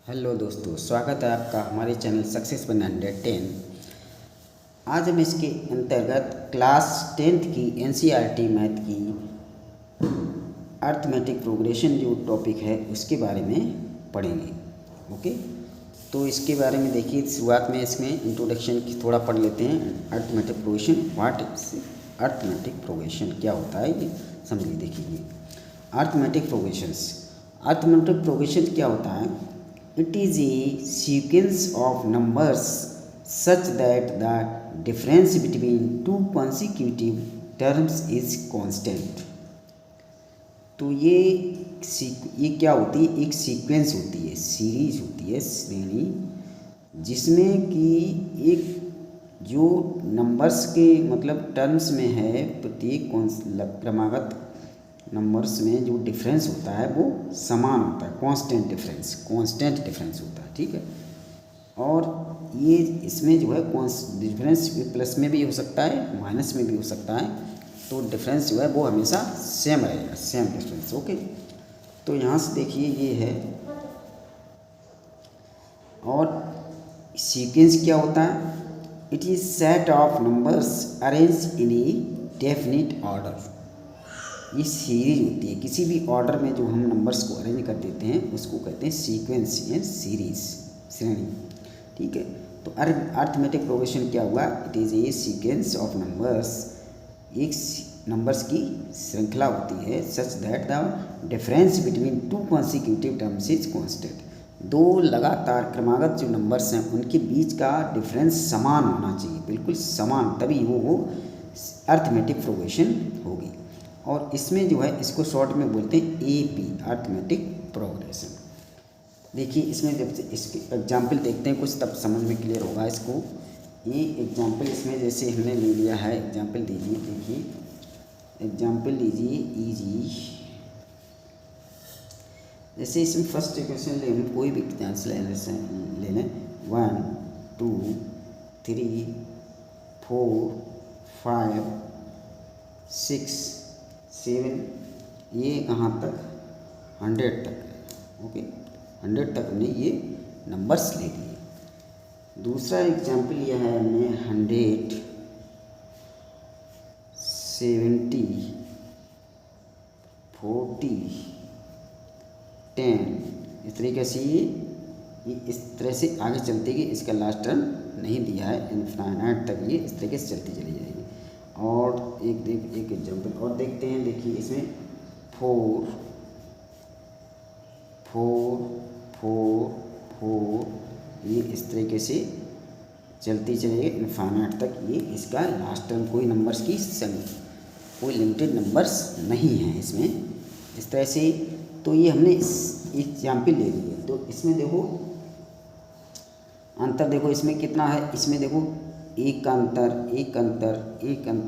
Hello दोस्तों, स्वागत है आपका हमारे चैनल सक्सेस 110। आज हम इसके अंतर्गत क्लास 10th की एनसीईआरटी मैथ की अर्थमेटिक प्रोग्रेशन जो टॉपिक है उसके बारे में पढ़ेंगे। ओके, तो इसके बारे में देखिए, शुरुआत में इसमें इंट्रोडक्शन की थोड़ा पढ़ लेते हैं। Arithmetic progression, what is arithmetic progression, क्या होता है ये समझिए। देखिए, अर्थमेटिक प्रोग्रेशन क्या होता है? It is a sequence of numbers such that the difference between two consecutive terms is constant। तो ये क्या होती है? एक सीक्वेंस होती है, सीरीज होती है, श्रेणी, जिसमें कि एक जो नंबर्स के मतलब टर्म्स में है, प्रत्येक क्रमागत नंबर्स में जो डिफरेंस होता है वो समान होता है, कांस्टेंट डिफरेंस होता है। ठीक है, और ये इसमें जो है डिफरेंस प्लस में भी हो सकता है, माइनस में भी हो सकता है, तो डिफरेंस जो है वो हमेशा सेम रहेगा, सेम डिफरेंस। ओके, तो यहाँ से देखिए ये है, और सीक्वेंस क्या होता है? It is set of numbers arrange in A definite order. ये सीरीज होती है, किसी भी ऑर्डर में जो हम नंबर्स को अरेंज कर देते हैं उसको कहते हैं सीक्वेंस या सीरीज, श्रेणी। ठीक है, तो अर्थमेटिक प्रोग्रेशन क्या हुआ? It is a sequence of numbers, एक नंबर्स की श्रृंखला होती है, such that the difference between two consecutive terms is constant. दो लगातार क्रमागत जो नंबर्स हैं उनके बीच का डिफरेंस समान होना चाहिए, बिल्कुल समान, तभी वो अर्थमेटिक प्रोग्रेशन होगी। और इसमें जो है इसको शॉर्ट में बोलते हैं AP, अर्थमेटिक प्रोग्रेशन। देखिए, इसमें जब इसके एग्जाम्पल देखते हैं कुछ, तब समझ में क्लियर होगा इसको। ये एग्जाम्पल इसमें जैसे हमने ले लिया है, एग्जाम्पल दीजिए। देखिए, एग्जाम्पल लीजिए इजी, जैसे इसमें फर्स्ट इक्वेशन ले, हम कोई भी चांस ले लें 1 2 3 4 5 6 7, ये कहाँ तक? 100 तक। ओके, 100 तक हमने ये नंबर्स ले लिए। दूसरा एग्जाम्पल लिया है हमने 100 70 40 10। इस तरीके से ये इस तरह से आगे चलती गई, इसका लास्ट टर्म नहीं दिया है, इनफाइनाइट तक ये इस तरीके से चलती चली जाएगी। और एक एग्जाम्पल और देखते हैं। देखिए, इसमें 4 4 4 4, ये इस तरीके से चलती चलेगी इनफाइनाइट तक। ये इसका लास्ट टर्म कोई नंबर्स की कोई लिमिटेड नंबर्स नहीं है इसमें, इस तरह से। तो ये हमने इस एग्जाम्पल ले लिया। तो इसमें देखो अंतर, देखो इसमें कितना है, इसमें देखो एक का अंतर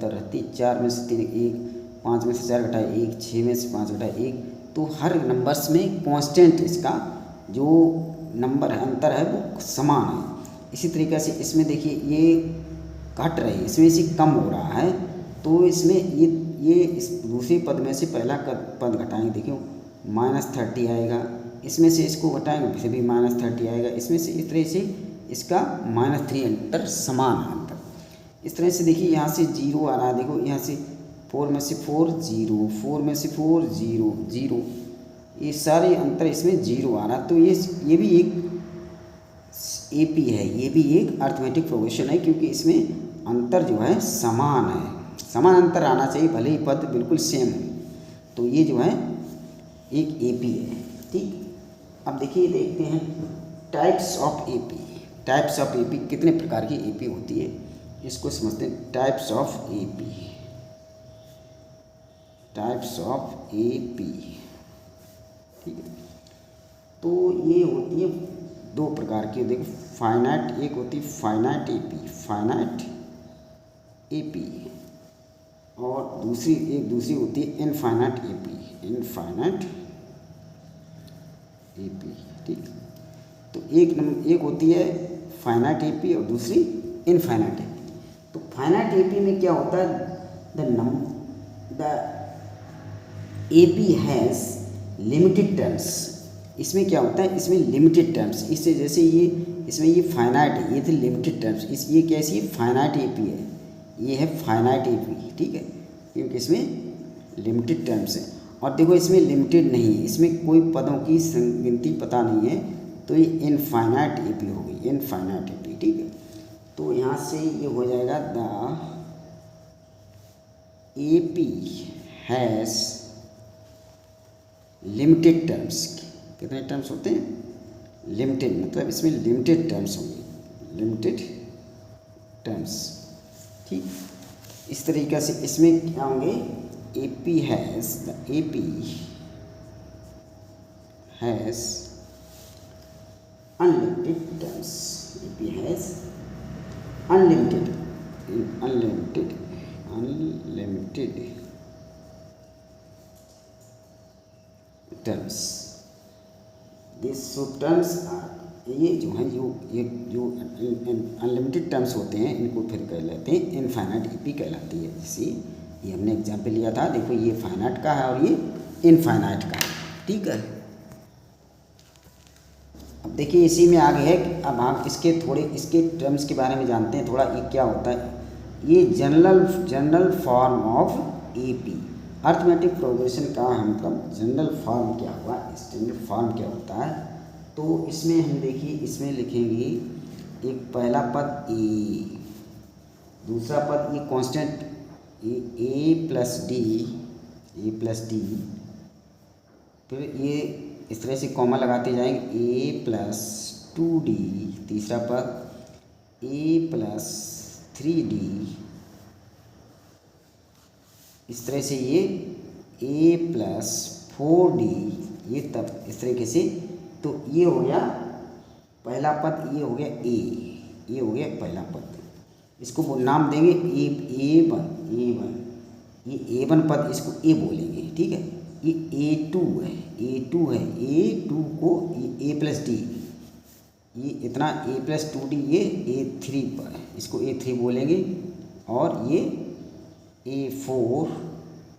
रहती, 4 में से 3 1, 5 में से 4 घटाए 1, 6 में से 5 घटाए 1, तो हर नंबर्स में कांस्टेंट इसका जो नंबर है, अंतर है, वो समान है। इसी तरीके से इसमें देखिए ये घट रही है, इसमें से कम हो रहा है, तो इसमें ये इस दूसरे पद में से पहला पद घटाएंगे, देखियो -30 आएगा, इसमें से इसको घटाएंगे फिर भी -30 आएगा, इसमें से इस तरह से इसका -3 अंतर समान है अंतर। इस तरह से देखिए यहाँ से 0 आ रहा है, देखो यहाँ से 4 में से 4 0, 4 में से 4 0 0, ये सारे अंतर इसमें 0 आ रहा। तो ये भी एक AP है, ये भी एक अर्थमेटिक प्रोग्रेशन है, क्योंकि इसमें अंतर जो है समान है, समान अंतर आना चाहिए, भले ही पद बिल्कुल सेम हो। तो ये जो है एक AP है। ठीक, अब देखिए, देखते हैं types of AP। Types of AP, कितने प्रकार की AP होती है इसको समझते हैं। Types of AP, types of AP। ठीक है, तो ये होती है 2 प्रकार की। देखो, फाइनाइट, एक होती है फाइनाइट AP, और दूसरी होती है इनफाइनाइट AP। ठीक, तो एक होती है फाइनाइट AP और दूसरी इनफाइनाइट AP। तो फाइनाइट AP में क्या होता है? The AP has limited terms, इसमें क्या होता है, इसमें लिमिटेड टर्म्स, इससे जैसे ये इसमें ये फाइनाइट है, ये थे लिमिटेड टर्म्स, इस ये कैसी फाइनाइट एपी है, ये है फाइनाइट एपी, ठीक है, क्योंकि इसमें लिमिटेड टर्म्स है। और देखो इसमें लिमिटेड नहीं है, इसमें कोई पदों की गिनती पता नहीं है, तो ये इनफाइनाइट एपी हो गई, इनफाइनाइट एपी, ठीक है। तो यहाँ से ये हो जाएगा the AP has limited terms. कितने टर्म्स होते हैं, लिमिटेड, मतलब इसमें लिमिटेड टर्म्स होंगे, लिमिटेड टर्म्स, ठीक। इस तरीक़े से इसमें क्या होंगे, AP has, the AP has unlimited terms, AP has unlimited terms. This terms are, ये जो हैं जो अनलिमिटेड टर्म्स होते हैं, इनको फिर कह लेते हैं इनफाइनाइट एपी कहलाती है। जैसे ये हमने एग्जाम्पल लिया था, देखो ये फाइनाइट का है और ये इनफाइनाइट का है, ठीक है। अब देखिए इसी में आगे है कि अब हम इसके टर्म्स के बारे में जानते हैं थोड़ा, ये क्या होता है। ये general form of AP, arithmetic progression का मतलब जनरल फॉर्म क्या हुआ, स्टैंडर्ड फॉर्म क्या होता है। तो इसमें हम देखिए, इसमें लिखेंगे एक पहला पद ए, दूसरा पद ये कांस्टेंट ए प्लस डी, फिर ये इस तरह से कॉमा लगाते जाएंगे, ए प्लस 2d, तीसरा पद ए प्लस 3d, इस तरह से ये a प्लस 4d, ये तब इस तरीके से। तो ये हो गया पहला पद, ये हो गया a, ये हो गया पहला पद, इसको नाम देंगे a1, ये a1 पद इसको a बोलेंगे, ठीक है। ये a2 है, a2 को a प्लस डी, ये इतना a प्लस 2d, ये a3 पर, इसको a3 बोलेंगे। और ये a4,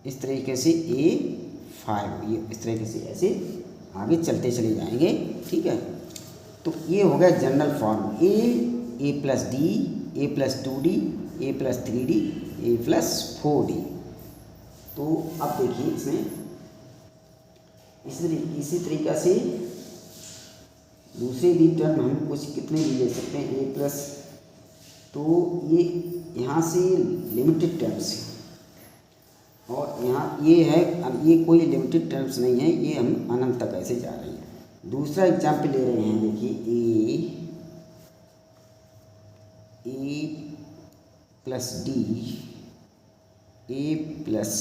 इस तरीके से a5, ये इस तरीके से ऐसे आगे चलते चले जाएंगे, ठीक है। तो ये हो गया general form, a plus D, a plus 2d, a plus 3d, a plus 4d। तो अब देखिए इसमें इसी तरीक़ा से दूसरे भी टर्म हम कुछ कितने भी ले सकते हैं, a प्लस, तो ये यहाँ से लिमिटेड टर्म्स है, और यहाँ ये है, अब ये कोई लिमिटेड टर्म्स नहीं है, ये हम अनंत तक ऐसे जा रहे हैं। दूसरा एग्जाम्पल ले रहे हैं, देखिए ए प्लस डी, ए प्लस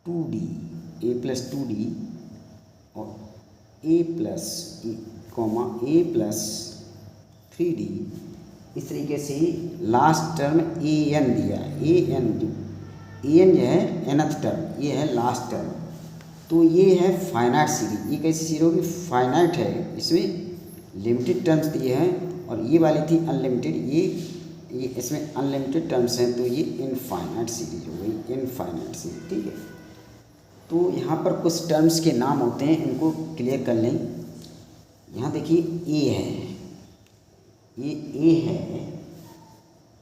2d, ए प्लस 2d, और ए प्लस कॉमा ए प्लस 3d, इस तरीके से लास्ट टर्म ए एन दिया, ए एन जो है nth टर्म, ये है लास्ट टर्म। तो ये है फाइनाइट सीरीज, ये कैसी सीरीज होगी, फाइनाइट है, इसमें लिमिटेड टर्म्स दिए हैं, और ये वाली थी अनलिमिटेड, ये इसमें अनलिमिटेड टर्म्स हैं, तो ये इनफाइनाइट सीरीज हो गई, इनफाइनाइट सीरीज, ठीक है। तो यहाँ पर कुछ टर्म्स के नाम होते हैं, इनको क्लियर कर लें। यहाँ देखिए ए है, ये ए है,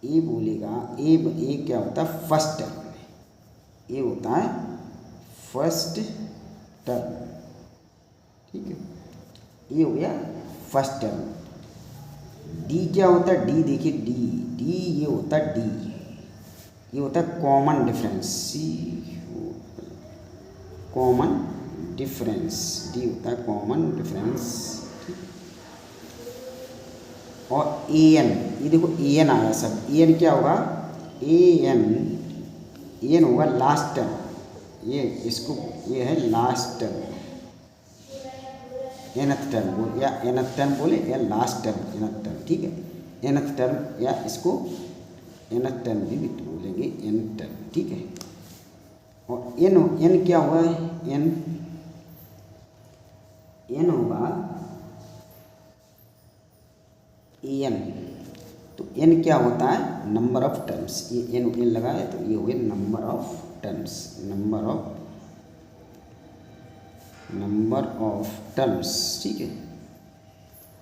ए बोलेगा, ए क्या होता है, फर्स्ट टर्म, ये होता है फर्स्ट टर्म, ठीक है, ये हो गया फर्स्ट टर्म। डी क्या होता है, डी देखिए, डी ये होता है, डी ये होता है common difference, common difference, D होता है कॉमन डिफरेंस, और ए एन, ये देखो ए एन आया सब, ए एन क्या होगा, ए एन होगा लास्ट टर्म, ये इसको, ये है लास्ट टर्म, nth टर्म बोले, या nth टर्म बोले, या लास्ट टर्म, nth टर्म, ठीक है, nth टर्म, या इसको nth टर्म भी बोलेंगे, n टर्म, ठीक है। और n क्या हुआ है, n होगा an, तो n क्या होता है, नंबर ऑफ टर्म्स, ये n लगा है, तो ये हो गया number of terms, number of number of terms. ठीक है,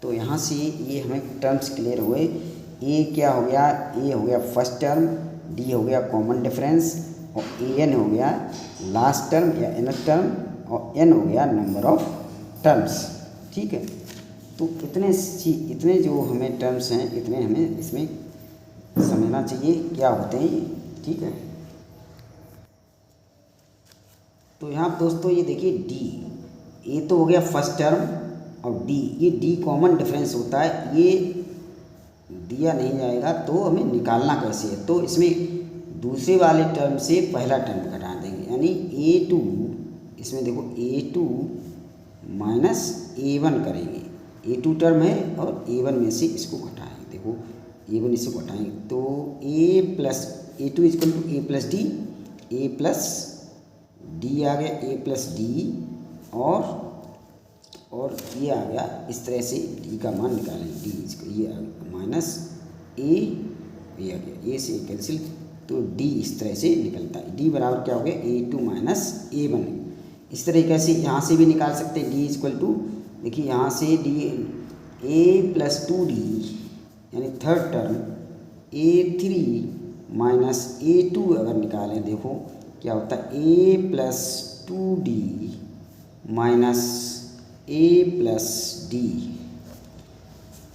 तो यहाँ से ये हमें टर्म्स क्लियर हुए। ए क्या हो गया, ए हो गया फर्स्ट टर्म, डी हो गया कॉमन डिफरेंस, और ए एन हो गया लास्ट टर्म या nth टर्म, और एन हो गया नंबर ऑफ टर्म्स। ठीक है, तो इतने जो हमें टर्म्स हैं इतने हमें इसमें समझना चाहिए क्या होते हैं। ठीक है, तो यहाँ दोस्तों ये देखिए डी, ए तो हो गया फर्स्ट टर्म, और डी, ये डी कॉमन डिफरेंस होता है, ये दिया नहीं जाएगा तो हमें निकालना कैसे है। तो इसमें दूसरे वाले टर्म से पहला टर्म घटा देंगे, यानी a2, इसमें देखो a2 माइनस a1 करेंगे। a2 टर्म है और a1 में से इसको घटाएंगे, देखो a1 इसको घटाएंगे तो a plus a2 equal to a plus D, a plus D आ गया, a प्लस डी, और ये आ गया। इस तरह से डी का मान निकालेंगे, डी इसको ये आ गया माइनस ए, ये आ गया, ए से कैंसिल, तो डी इस तरह से निकलता है। डी बराबर क्या हो गया, a2 माइनस a1। इस तरीके से यहाँ से भी निकाल सकते हैं, डी इक्वल टू, देखिए यहाँ से डी a प्लस 2d यानी third term, a3 minus a2 अगर निकालें, देखो क्या होता है, a plus 2d minus a plus D.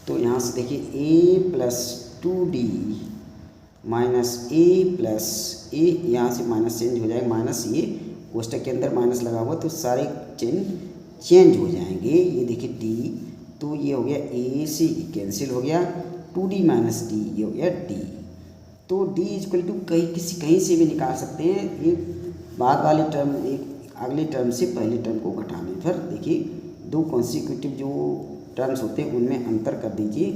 तो यहाँ से देखिए a plus 2d minus a plus a, यहाँ से माइनस चेंज हो जाएगा, माइनस ये कोष्टक के अंदर माइनस लगा हुआ तो सारे चेंज हो जाएंगे। ये देखिए d, तो ये हो गया a से कैंसिल हो गया, 2d माइनस डी, ये हो गया d। तो d इक्वल टू कहीं से भी निकाल सकते हैं, एक बाद वाले टर्म एक अगले टर्म से पहले टर्म को घटाने पर देखिए दो कॉन्सिक्यूटिव जो टर्म्स होते हैं उनमें अंतर कर दीजिए,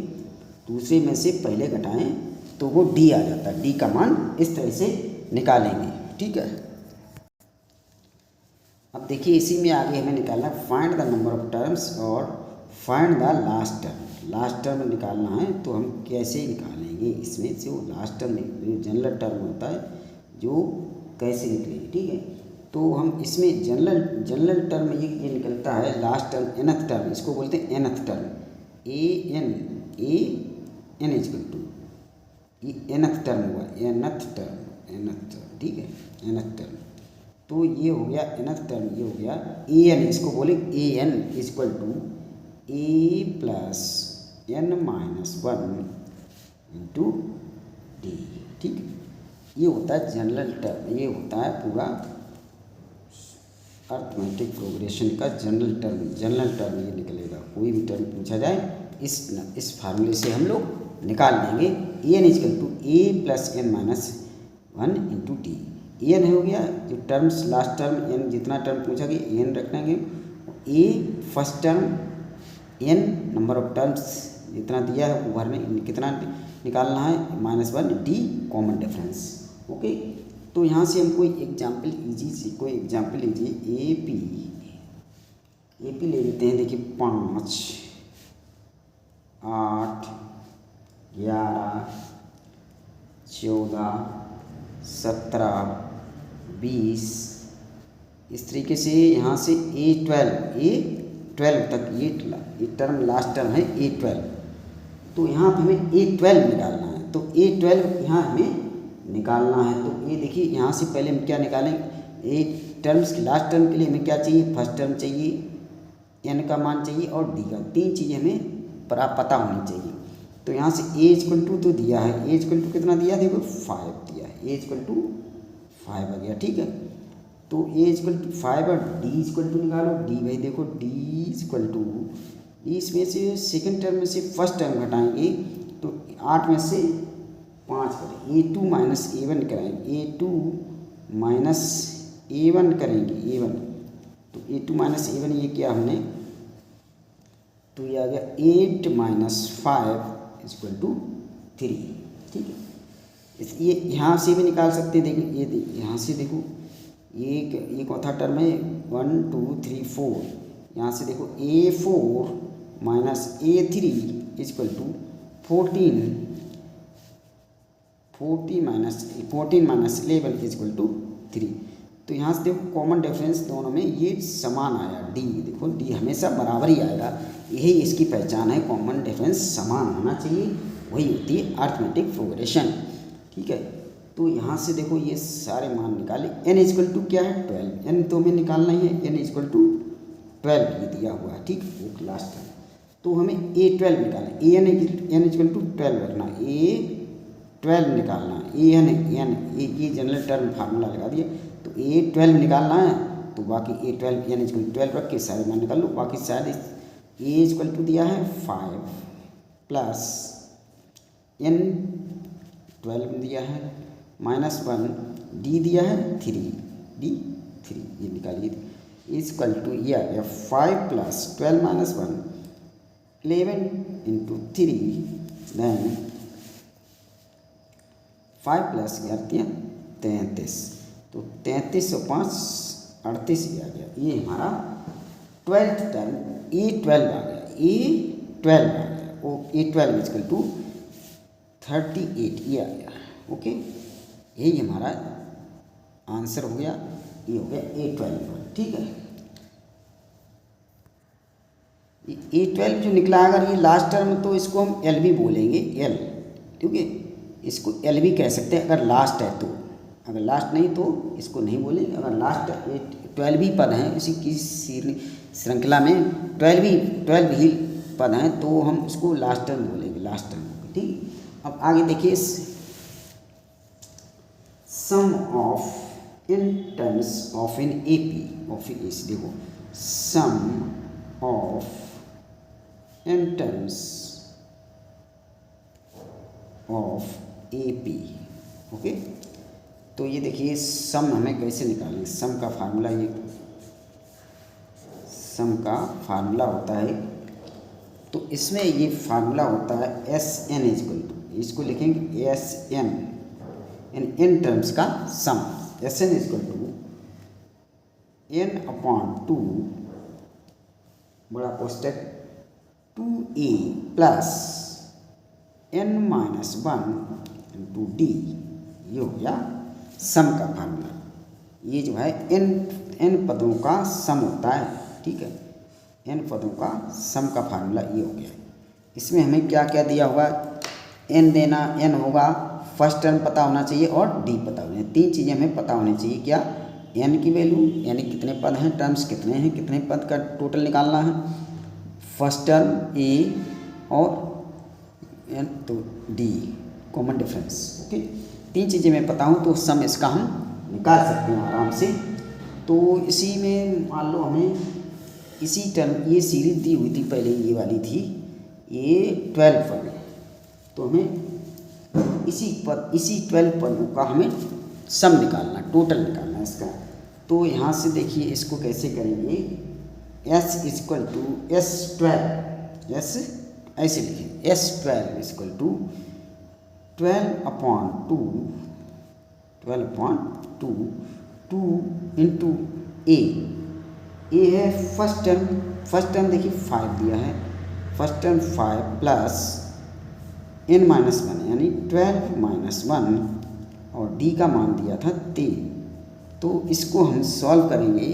दूसरे में से पहले घटाएं तो वो डी आ जाता है। डी का मान इस तरह से निकालेंगे। ठीक है, अब देखिए इसी में आगे हमें निकालना है find the number of terms और find the last term. Last term निकालना है तो हम कैसे निकालेंगे, इसमें से वो लास्ट टर्म जो जनरल टर्म होता है जो कैसे निकलेगी। ठीक है, तो हम इसमें जनरल टर्म ये निकलता है लास्ट टर्म nth टर्म, इसको बोलते हैं nth term, a n equal to, ये nth टर्म हुआ, nth टर्म। ठीक है, nth टर्म, तो ये हो गया nth टर्म, ये हो गया an, इसको बोले an equal to a plus n minus 1 into D. ठीक, ये होता है जनरल टर्म, ये होता है पूरा अर्थमेटिक प्रोग्रेशन का जनरल टर्म ये निकलेगा। कोई भी टर्म पूछा जाए इस फार्मूले से हम लोग निकाल लेंगे। A N equal to A plus N minus 1 into D. A N हो गया जो टर्म्स लास्ट टर्म, एन जितना टर्म पूछा गया एन रखेंगे, A first term, N number of terms जितना दिया है वो भर में कितना निकालना है -1, डी कॉमन डिफरेंस। ओके, तो यहाँ से हम कोई एग्जाम्पल लीजिए, ए पी ले लेते हैं। देखिए 5, 8, 11, 14, 17, 20, इस तरीके से यहाँ से A12 तक ये टर्म लास्ट टर्म है A12। तो यहाँ पर हमें A12 निकालना है, तो A12 यहाँ हमें निकालना है। तो ये देखिए यहाँ से पहले हम क्या निकालें, एक टर्म्स लास्ट टर्म के लिए हमें क्या चाहिए, फर्स्ट टर्म चाहिए, एन का मान चाहिए और डी का, 3 चीज़ें हमें पता होनी चाहिए। तो यहाँ से ए इक्वल टू तो दिया है, ए इक्वल टू कितना दिया, देखो 5 दिया है, ए इक्वल टू 5 आ गया। ठीक है, तो ए इक्वल टू 5 और डी इक्वल टू निकालो, डी भाई देखो डी इक्वल टू, इसमें से सेकेंड टर्म में से फर्स्ट टर्म घटाएंगे तो 8 में से 5 करें, A2 माइनस A1 कराएंगे, A2 माइनस A1 करेंगे, A1, तो A2 माइनस A1 ये किया हमने, तो ये आ गया 8 माइनस 5 इक्वल टू 3। ठीक है, ये यहाँ से भी निकाल सकते हैं। देखिए ये यहाँ से देखो ये चौथा टर्म है 1 2 3 4, यहाँ से देखो A4 minus A3 equal to 14 minus 11 equal to 3। तो यहाँ से देखो कॉमन डिफरेंस दोनों में ये समान आया, डी। देखो डी हमेशा बराबर ही आएगा, यही इसकी पहचान है, कॉमन डिफरेंस समान होना चाहिए, वही होती है अरिथमेटिक प्रोग्रेशन। ठीक है, तो यहाँ से देखो ये सारे मान निकाले। n इक्वल टू क्या है 12, n तो हमें निकालना ही है, n इक्वल टू 12 ये दिया हुआ है। ठीक, एक लास्ट है, तो हमें a12 निकालना है, n इक्वल टू 12 रखना, a12 निकालना, ये जनरल टर्म फार्मूला लगा दिया, तो a12 निकालना है, तो बाकी a12 n इक्वल टू 12 रख के सारे मान निकाल लो। बाकी शायद a इक्वल टू दिया है 5 प्लस n 12 दिया है -1, डी दिया है 3, डी 3 ये निकालिए, इक्वल टू ये आ गया 5 plus 12 minus 1 11 into 3, then 5 plus 33, तो 33 और 5 38 ही आ गया। ये हमारा 12th टर्म A12 आ गया, A12 आ गया, वो A12 इक्वल टू 38 ये आ गया। ओके, यही हमारा आंसर हो गया, ये हो गया A12। ठीक है, A12 जो निकला, अगर ये लास्ट टर्म तो इसको हम L भी बोलेंगे, L। ठीक है, इसको L भी कह सकते हैं अगर लास्ट है तो, अगर लास्ट नहीं तो इसको नहीं बोलेंगे। अगर लास्ट 12 ही पद हैं इसी की श्रृंखला में, 12 ही पद हैं तो हम इसको लास्ट टर्म बोलेंगे, लास्ट टर्म। ठीक, अब आगे देखिए, sum of n terms of an AP of an AC, देखो sum of n terms of AP। Okay, तो ये देखिए सम हमें कैसे निकालेंगे, सम का फार्मूला, ये सम का फार्मूला होता है, तो इसमें ये फार्मूला होता है SN इक्वल टू, इसको लिखेंगे SN इन टर्म्स का सम, SN इक्वल टू n/2 बड़ा कोष्टक 2a plus n-1 into d, ये हो गया सम का फार्मूला। ये जो है n पदों का सम होता है। ठीक है, n पदों का सम का फार्मूला ये हो गया। इसमें हमें क्या क्या दिया हुआ, n देना, n होगा, फर्स्ट टर्म पता होना चाहिए और d पता होना चाहिए, 3 चीज़ें हमें पता होनी चाहिए। क्या, n की वैल्यू यानी कितने पद हैं, टर्म्स कितने हैं, कितने पद का टोटल निकालना है, फर्स्ट टर्म a और n तो d, कॉमन डिफरेंस। ओके, 3 चीज़ें मैं पता हूँ तो सम इसका हम निकाल सकते हैं आराम से। तो इसी में मान लो हमें इसी टर्म, ये सीरीज दी हुई थी पहले, ये वाली थी, ये 12 पद, तो हमें इसी 12 पदों का हमें सम निकालना, टोटल निकालना इसका। तो यहाँ से देखिए इसको कैसे करेंगे, S equal to S12, S ऐसे लिखें, S12 इक्वल टू 12/2, 2 इंटू a है फर्स्ट टर्म देखिए 5 दिया है, फर्स्ट टर्म 5 प्लस n-1 यानी 12-1 और d का मान दिया था 3। तो इसको हम सॉल्व करेंगे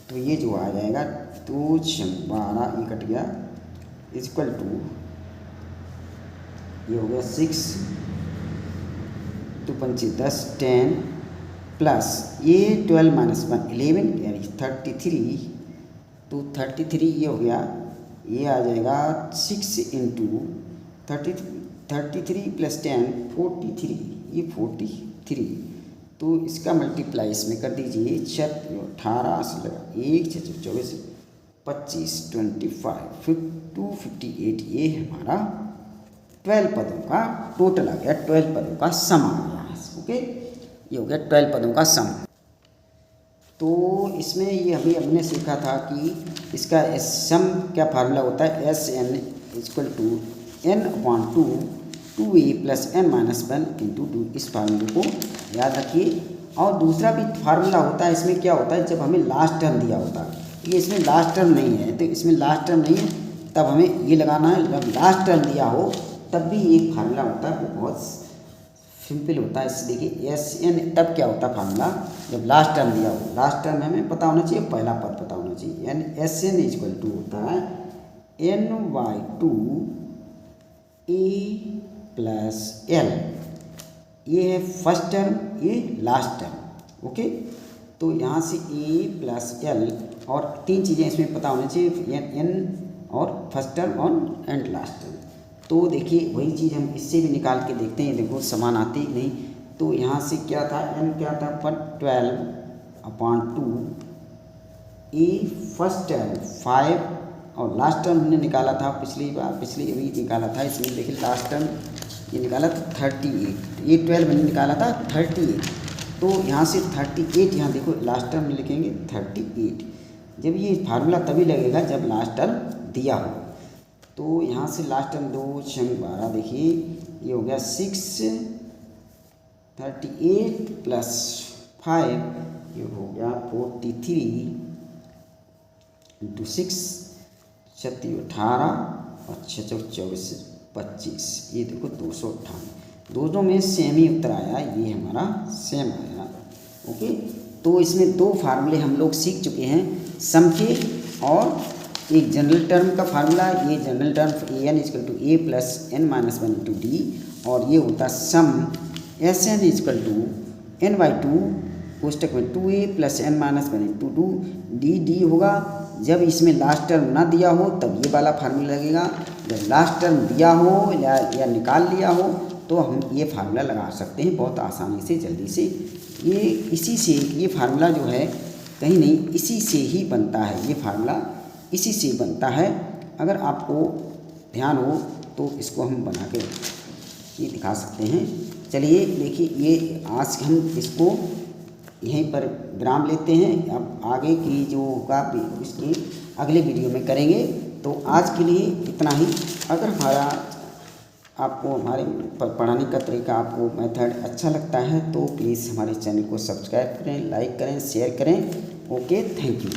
तो ये जो आ जाएगा 2 12 ये कट गया, इक्वल टू ये हो गया 6 2 5 10 10 प्लस ये 12-1 11 यानी 33, तो 33 ये हो गया, ये आ जाएगा 6 इंटू 33 प्लस 10 43, ये 43, तो इसका मल्टीप्लाई इसमें कर दीजिए, 18 से लगा 1 6 24 25 25 258, ये हमारा 12 पदों का टोटल आ गया, 12 पदों का सम आ गया। ओके, ये हो गया 12 पदों का सम। तो इसमें ये हमने सीखा था कि इसका सम क्या फार्मूला होता है, SN equal to n/2 2a plus n-1 into 2, इस फार्मूले को याद रखिए। और दूसरा भी फार्मूला होता है, इसमें क्या होता है, जब हमें लास्ट टर्म दिया होता है, ये इसमें लास्ट टर्म नहीं है, तो इसमें लास्ट टर्म नहीं है तब हमें ये लगाना है, जब लास्ट टर्म दिया हो तब भी एक फार्मूला होता है, वो बहुत सिंपल होता है। इससे देखिए SN तब क्या होता है फार्मूला, जब लास्ट टर्म दिया हो, लास्ट टर्म हमें पता होना चाहिए, पहला पद पता होना चाहिए। N S N equal to होता है n/2 a प्लस एल। ये है फर्स्ट टर्म, ये लास्ट टर्म। ओके, तो यहाँ से a प्लस एल और तीन चीज़ें इसमें पता होनी चाहिए, एन और फर्स्ट टर्म और एंड लास्ट टर्म। तो देखिए वही चीज़ हम इससे भी निकाल के देखते हैं, देखो समान आती ही नहीं। तो यहाँ से क्या था, n क्या था पर 12/2 a फर्स्ट टर्म 5 और लास्ट टर्म हमने निकाला था पिछली अभी निकाला था, इसमें देखिए लास्ट टर्म ये निकाला था 38, ये 12 मैंने निकाला था 38। तो यहाँ से 38, यहाँ देखो लास्ट टर्म लिखेंगे 38। जब ये फार्मूला तभी लगेगा जब लास्ट टर्म दिया हो। तो यहाँ से लास्ट टर्म 2 6 12, देखिए ये हो गया 38 प्लस 5, ये हो गया 43 इंटू 6, 18 और 6 24 25, ये देखो 258। दोनों में सेम ही उत्तर आया, ये हमारा सेम आया। ओके, तो इसमें दो फार्मूले हम लोग सीख चुके हैं, सम के और एक जनरल टर्म का फार्मूला। ये general term A N equal to A plus N minus 1 into D, और ये होता sum S N equal to n/2 कोष्टक में 2a plus n minus 1 into 2 D होगा। जब इसमें लास्ट टर्म ना दिया हो तब ये वाला फार्मूला लगेगा, जब लास्ट टर्म दिया हो या निकाल लिया हो तो हम ये फार्मूला लगा सकते हैं बहुत आसानी से, जल्दी से। ये इसी से ये फार्मूला जो है कहीं नहीं, इसी से ही बनता है, ये फार्मूला इसी से बनता है। अगर आपको ध्यान हो तो इसको हम बना के ये दिखा सकते हैं। चलिए देखिए, ये आज हम इसको यहीं पर विराम लेते हैं, अब आगे की जो होगा इसकी अगले वीडियो में करेंगे। तो आज के लिए इतना ही। अगर आपको हमारे पढ़ाने का तरीका, आपको मेथड अच्छा लगता है तो प्लीज़ हमारे चैनल को सब्सक्राइब करें, लाइक करें, शेयर करें। Okay, thank you.